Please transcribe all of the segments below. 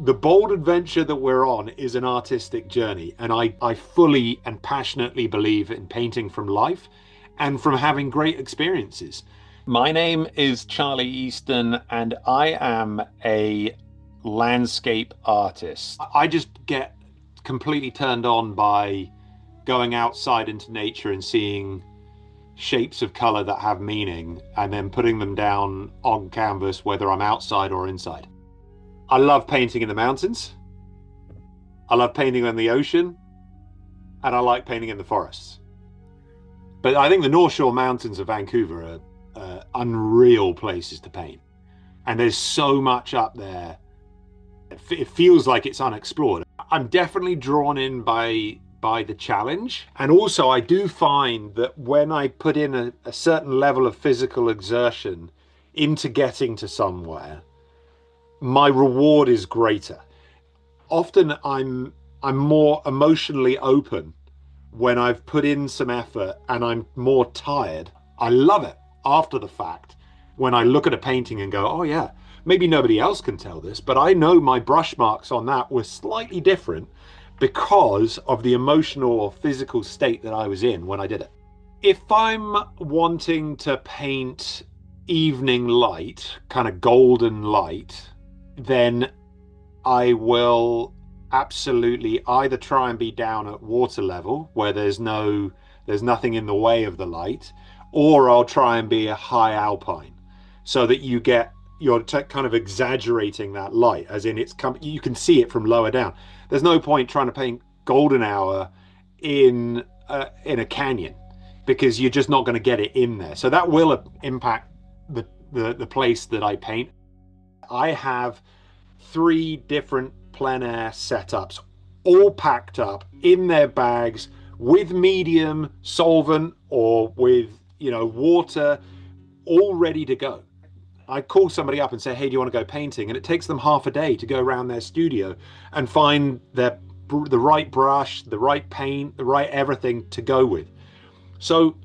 The bold adventure that we're on is an artistic journey, and I fully and passionately believe in painting from life and from having great experiences. My name is Charlie Easton, and I am a landscape artist. I just get completely turned on by going outside into nature and seeing shapes of color that have meaning and then putting them down on canvas, whether I'm outside or inside. I love painting in the mountains. I love painting in the ocean, and I like painting in the forests. But I think the North Shore Mountains of Vancouver are unreal places to paint. And there's so much up there. It feels like it's unexplored. I'm definitely drawn in by the challenge. And also I do find that when I put in a certain level of physical exertion into getting to somewhere, my reward is greater. Often I'm more emotionally open when I've put in some effort and I'm more tired. I love it after the fact when I look at a painting and go, oh yeah, maybe nobody else can tell this, but I know my brush marks on that were slightly different because of the emotional or physical state that I was in when I did it. If I'm wanting to paint evening light, kind of golden light, then I will absolutely either try and be down at water level where there's nothing in the way of the light, or I'll try and be a high alpine so that you're kind of exaggerating that light, as in you can see it from lower down. There's no point trying to paint golden hour in a canyon because you're just not going to get it in there. So that will impact the place that I paint. I have 3 different plein air setups, all packed up in their bags with medium solvent or with, water, all ready to go. I call somebody up and say, hey, do you want to go painting? And it takes them half a day to go around their studio and find the right brush, the right paint, the right everything to go with. So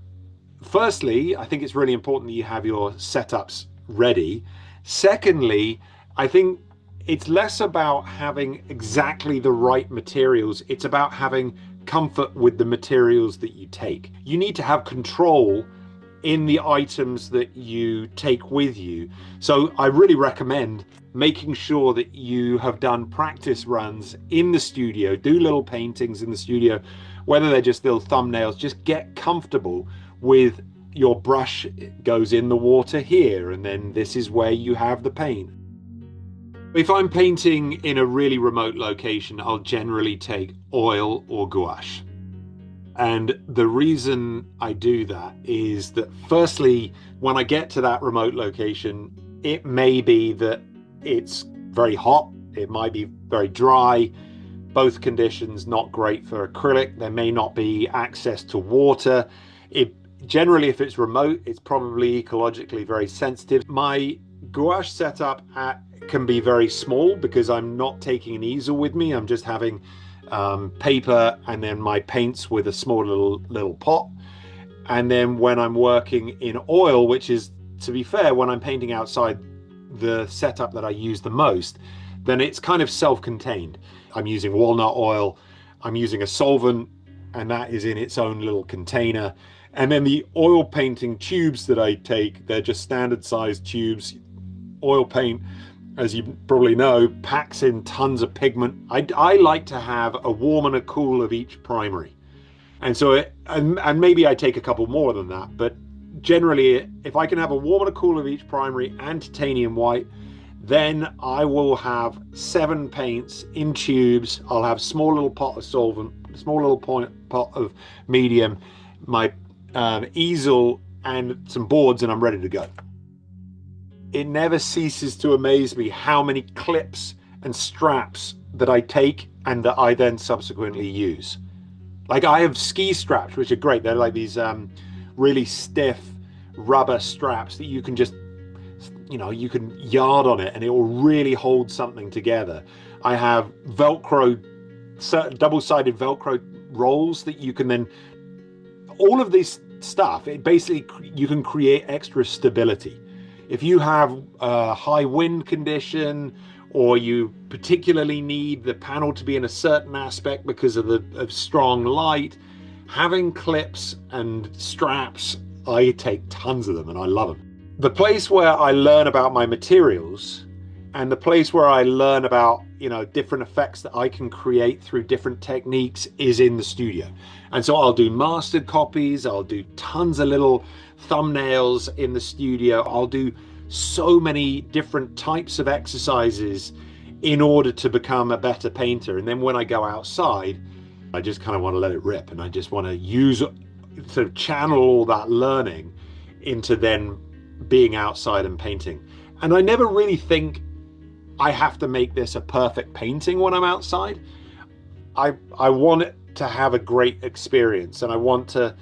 firstly, I think it's really important that you have your setups ready. Secondly, I think it's less about having exactly the right materials. It's about having comfort with the materials that you take. You need to have control in the items that you take with you. So I really recommend making sure that you have done practice runs in the studio, do little paintings in the studio, whether they're just little thumbnails. Just get comfortable with your brush goes in the water here, and then this is where you have the paint. If I'm painting in a really remote location, I'll generally take oil or gouache. And the reason I do that is that firstly, when I get to that remote location, it may be that it's very hot, it might be very dry, both conditions not great for acrylic. There may not be access to water. Generally, if it's remote, it's probably ecologically very sensitive. My gouache setup can be very small because I'm not taking an easel with me. I'm just having paper and then my paints with a small little pot. And then when I'm working in oil, which is, to be fair, when I'm painting outside the setup that I use the most, then it's kind of self-contained. I'm using walnut oil, I'm using a solvent, and that is in its own little container. And then the oil painting tubes that I take, they're just standard sized tubes. Oil paint, as you probably know, packs in tons of pigment. I like to have a warm and a cool of each primary. And so, and maybe I take a couple more than that, but generally, if I can have a warm and a cool of each primary and titanium white, then I will have 7 paints in tubes. I'll have small little pot of solvent, small little pot of medium, my easel and some boards, and I'm ready to go. It never ceases to amaze me how many clips and straps that I take and that I then subsequently use. Like I have ski straps, which are great. They're like these really stiff rubber straps that you can just, you can yard on it and it will really hold something together. I have Velcro, double-sided Velcro rolls that you can then, all of this stuff, it basically, you can create extra stability. If you have a high wind condition or you particularly need the panel to be in a certain aspect because of strong light, having clips and straps, I take tons of them and I love them. The place where I learn about my materials and the place where I learn about, different effects that I can create through different techniques is in the studio. And so I'll do mastered copies, I'll do tons of little thumbnails in the studio, I'll do so many different types of exercises in order to become a better painter. And then when I go outside, I just kind of want to let it rip, and I just want to sort of channel all that learning into then being outside and painting. And I never really think I have to make this a perfect painting when I'm outside. I want it to have a great experience, and I want to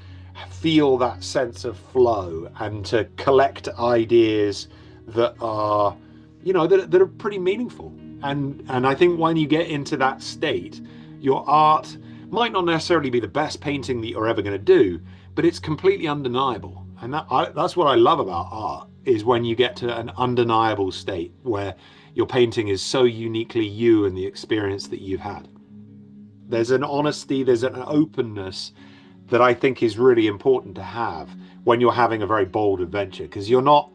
feel that sense of flow and to collect ideas that are, that are pretty meaningful. And I think when you get into that state, your art might not necessarily be the best painting that you're ever going to do, but it's completely undeniable. And that's what I love about art, is when you get to an undeniable state where your painting is so uniquely you and the experience that you've had. There's an honesty, there's an openness that I think is really important to have when you're having a very bold adventure, because you're not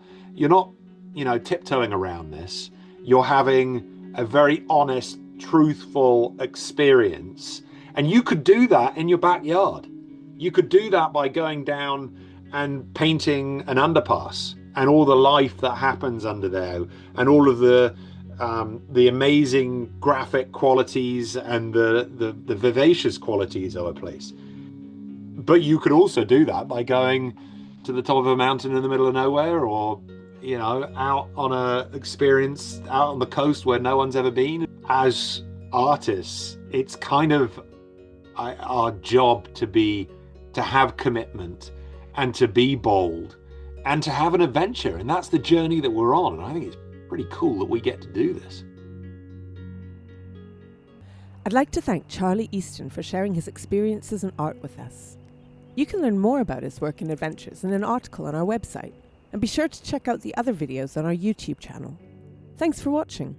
tiptoeing around this. You're having a very honest, truthful experience. And you could do that in your backyard. You could do that by going down and painting an underpass and all the life that happens under there, and all of the amazing graphic qualities and the vivacious qualities of a place. But you could also do that by going to the top of a mountain in the middle of nowhere, or out on a experience out on the coast where no one's ever been. As artists, it's kind of our job to have commitment and to be bold and to have an adventure, and that's the journey that we're on. And I think it's pretty cool that we get to do this. I'd like to thank Charlie Easton for sharing his experiences and art with us. You can learn more about his work and adventures in an article on our website, and be sure to check out the other videos on our YouTube channel. Thanks for watching.